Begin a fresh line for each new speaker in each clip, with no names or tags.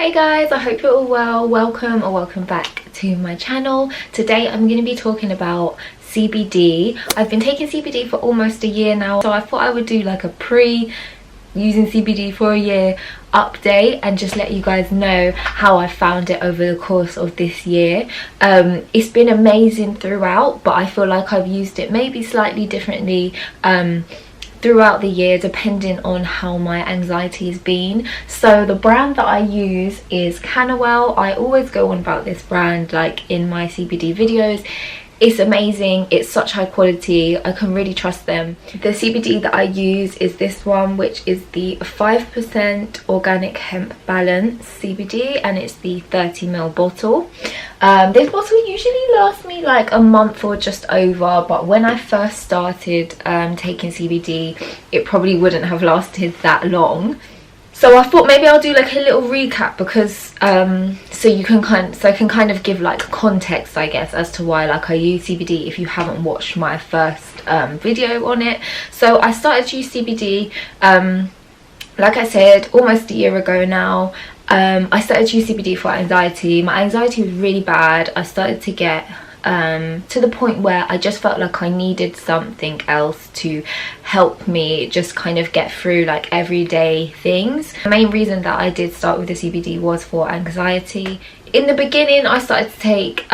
Hey guys, I hope you're all well. Welcome back to my channel. Today I'm going to be talking about CBD. I've been taking CBD for almost a year now, so I thought I would do like a using CBD for a year update and just let you guys know how I found it over the course of this year. It's been amazing throughout, but I feel like I've used it maybe slightly differently throughout the year depending on how my anxiety has been. So the brand that I use is Cannawell. I always go on about this brand like in my CBD videos. It's amazing, it's such high quality, I can really trust them. The CBD that I use is this one, which is the 5% organic hemp balance CBD, and it's the 30ml bottle. This bottle usually lasts me like a month or just over, but when I first started taking CBD, it probably wouldn't have lasted that long. So I thought maybe I'll do like a little recap because so I can kind of give like context, I guess, as to why like I use CBD if you haven't watched my first video on it. So I started to use CBD like I said almost a year ago now. I started to use CBD for anxiety. My anxiety was really bad. I started to get to the point where I just felt like I needed something else to help me just kind of get through like everyday things. The main reason that I did start with the CBD was for anxiety. In the beginning I started to take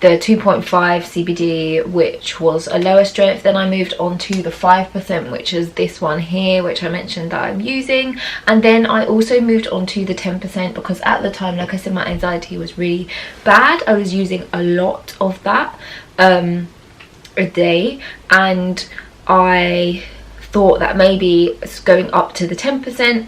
the 2.5 CBD, which was a lower strength. Then I moved on to the 5%, which is this one here, which I mentioned that I'm using. And then I also moved on to the 10% because at the time, like I said, my anxiety was really bad. I was using a lot of that a day, and I thought that maybe going up to the 10%,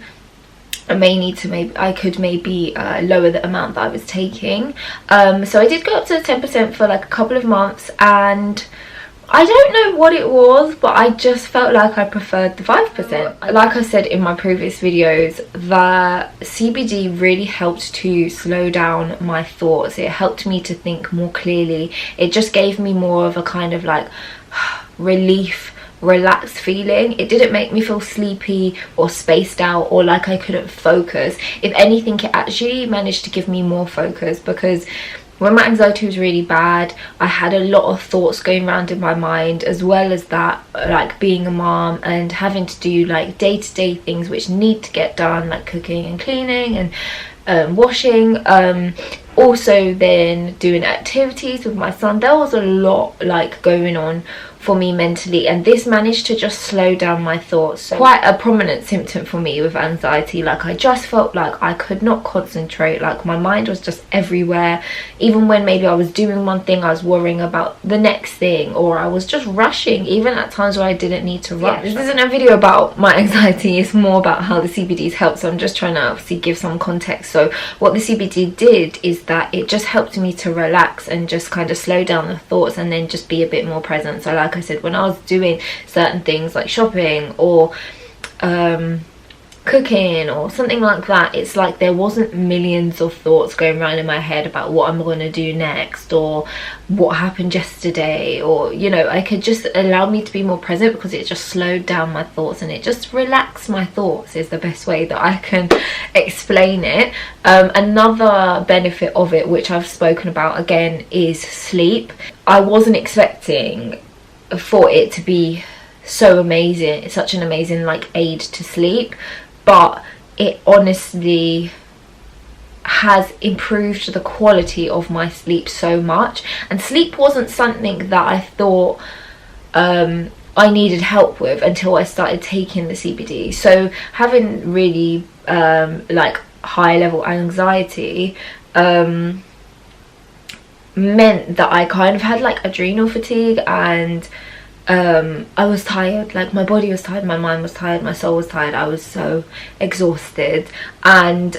I could maybe lower the amount that I was taking. So I did go up to the 10% for like a couple of months, and I don't know what it was, but I just felt like I preferred the 5%. Like I said in my previous videos, the CBD really helped to slow down my thoughts. It helped me to think more clearly. It just gave me more of a kind of like relaxed feeling. It didn't make me feel sleepy or spaced out or like I couldn't focus. If anything, it actually managed to give me more focus, because when my anxiety was really bad, I had a lot of thoughts going around in my mind, as well as that, like being a mom and having to do like day-to-day things which need to get done, like cooking and cleaning and washing. Also then doing activities with my son. There was a lot like going on for me mentally, and this managed to just slow down my thoughts. So quite a prominent symptom for me with anxiety. Like I just felt like I could not concentrate, like my mind was just everywhere. Even when maybe I was doing one thing, I was worrying about the next thing, or I was just rushing even at times where I didn't need to rush. This isn't a video about my anxiety, it's more about how the CBD's helped, so I'm just trying to obviously give some context. So what the CBD did is that it just helped me to relax and just kind of slow down the thoughts and then just be a bit more present. So like I said, when I was doing certain things like shopping or cooking or something like that, it's like there wasn't millions of thoughts going around in my head about what I'm going to do next or what happened yesterday, or you know, I could just allow me to be more present because it just slowed down my thoughts and it just relaxed my thoughts, is the best way that I can explain it. Another benefit of it, which I've spoken about again, is sleep. I wasn't expecting for it to be so amazing. It's such an amazing like aid to sleep, but it honestly has improved the quality of my sleep so much. And sleep wasn't something that I thought I needed help with until I started taking the CBD. So having really like high level anxiety meant that I kind of had like adrenal fatigue, and I was tired. Like my body was tired, my mind was tired, my soul was tired. I was so exhausted. And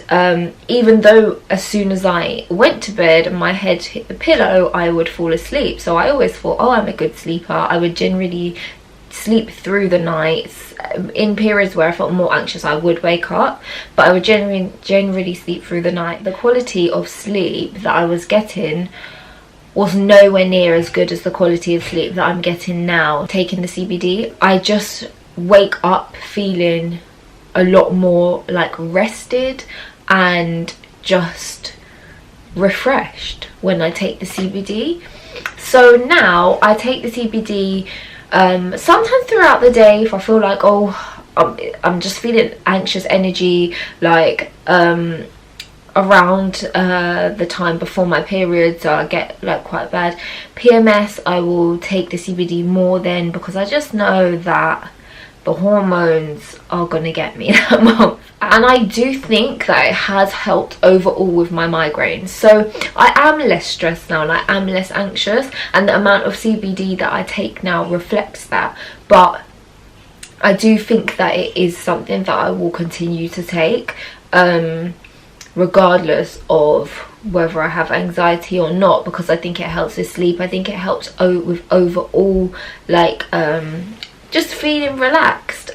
even though as soon as I went to bed and my head hit the pillow, I would fall asleep. So I always thought, oh, I'm a good sleeper. I would generally sleep through the nights. In periods where I felt more anxious, I would wake up, but I would generally sleep through the night. The quality of sleep that I was getting was nowhere near as good as the quality of sleep that I'm getting now taking the CBD. I just wake up feeling a lot more like rested and just refreshed when I take the CBD. So now I take the CBD sometimes throughout the day if I feel like, oh, I'm just feeling anxious energy, like around the time before my period, so I get like quite bad PMS. I will take the CBD more then, because I just know that the hormones are gonna get me that month. And I do think that it has helped overall with my migraines. So I am less stressed now and I am less anxious, and the amount of CBD that I take now reflects that. But I do think that it is something that I will continue to take, regardless of whether I have anxiety or not, because I think it helps with sleep. I think it helps with overall, like just feeling relaxed,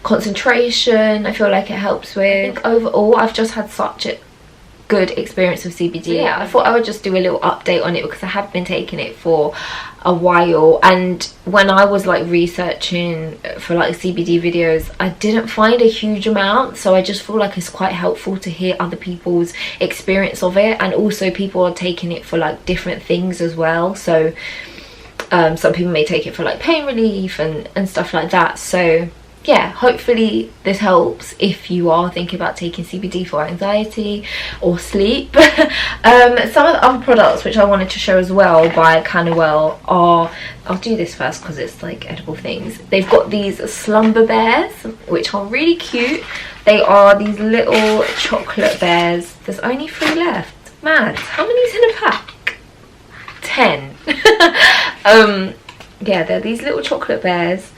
concentration. I feel like it helps with. Overall, I've just had such a good experience with CBD. So yeah, I thought I would just do a little update on it, because I have been taking it for a while, and when I was like researching for like CBD videos, I didn't find a huge amount, so I just feel like it's quite helpful to hear other people's experience of it. And also people are taking it for like different things as well, so some people may take it for like pain relief and stuff like that. So yeah, hopefully this helps if you are thinking about taking CBD for anxiety or sleep. Some of the other products which I wanted to show as well by Cannuel are, I'll do this first because it's like edible things. They've got these slumber bears which are really cute. They are these little chocolate bears. There's only 3 left. Mad. How many's in a pack? 10. Yeah, they're these little chocolate bears.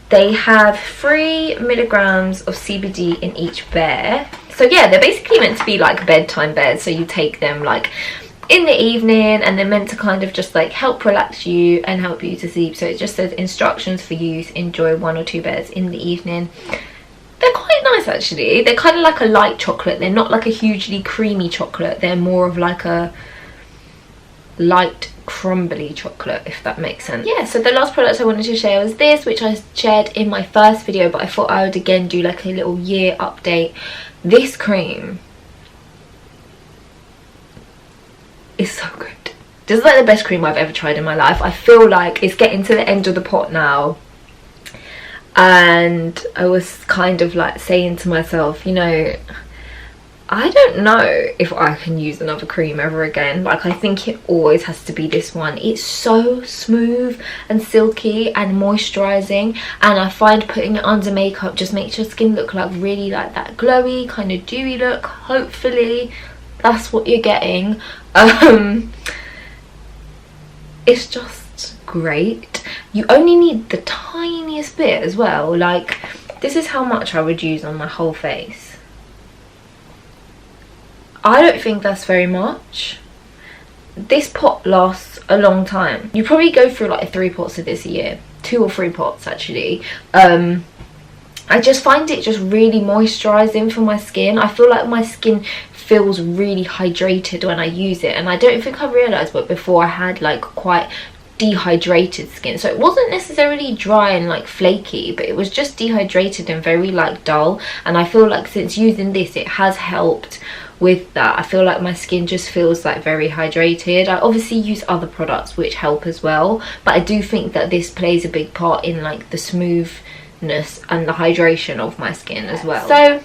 They have 3 milligrams of CBD in each bear. So yeah, they're basically meant to be like bedtime bears, so you take them like in the evening, and they're meant to kind of just like help relax you and help you to sleep. So it just says instructions for use: enjoy 1 or 2 bears in the evening. They're quite nice actually. They're kind of like a light chocolate. They're not like a hugely creamy chocolate. They're more of like a light crumbly chocolate, if that makes sense. Yeah, so the last product I wanted to share was this, which I shared in my first video, but I thought I would again do like a little year update. This cream is so good. This is like the best cream I've ever tried in my life. I feel like it's getting to the end of the pot now, and I was kind of like saying to myself, you know, I don't know if I can use another cream ever again. Like, I think it always has to be this one. It's so smooth and silky and moisturizing, and I find putting it under makeup just makes your skin look like really like that glowy kind of dewy look. Hopefully that's what you're getting. It's just great. You only need the tiniest bit as well. Like, this is how much I would use on my whole face. I don't think that's very much. This pot lasts a long time. You probably go through like 3 pots of this a year. 2 or 3 pots actually. I just find it just really moisturizing for my skin. I feel like my skin feels really hydrated when I use it, and I don't think I realized, but before I had like quite dehydrated skin, so it wasn't necessarily dry and like flaky, but it was just dehydrated and very like dull. And I feel like since using this, it has helped with that. I feel like my skin just feels like very hydrated. I obviously use other products which help as well, but I do think that this plays a big part in like the smoothness and the hydration of my skin as well. So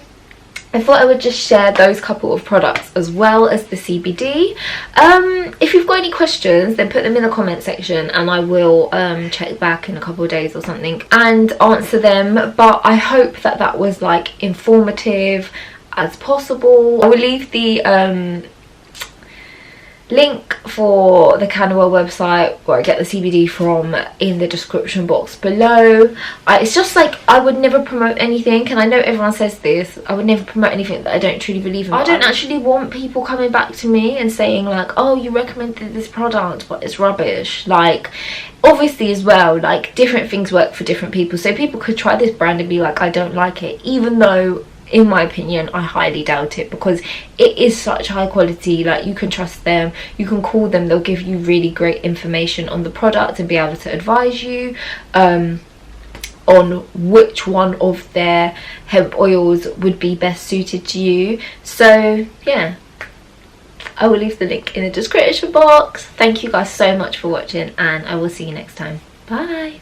I thought I would just share those couple of products as well as the CBD. If you've got any questions, then put them in the comment section and I will check back in a couple of days or something and answer them. But I hope that that was like informative as possible. I will leave the link for the Cannuel website where I get the CBD from in the description box below. It's just like, I would never promote anything, and I know everyone says this, I would never promote anything that I don't truly believe in. I don't actually want people coming back to me and saying like, oh, you recommended this product but it's rubbish. Like, obviously as well, like different things work for different people, so people could try this brand and be like, I don't like it, even though in my opinion I highly doubt it, because it is such high quality. Like, you can trust them, you can call them, they'll give you really great information on the product and be able to advise you. on which one of their hemp oils would be best suited to you. So yeah, I will leave the link in the description box. Thank you guys so much for watching, and I will see you next time. Bye.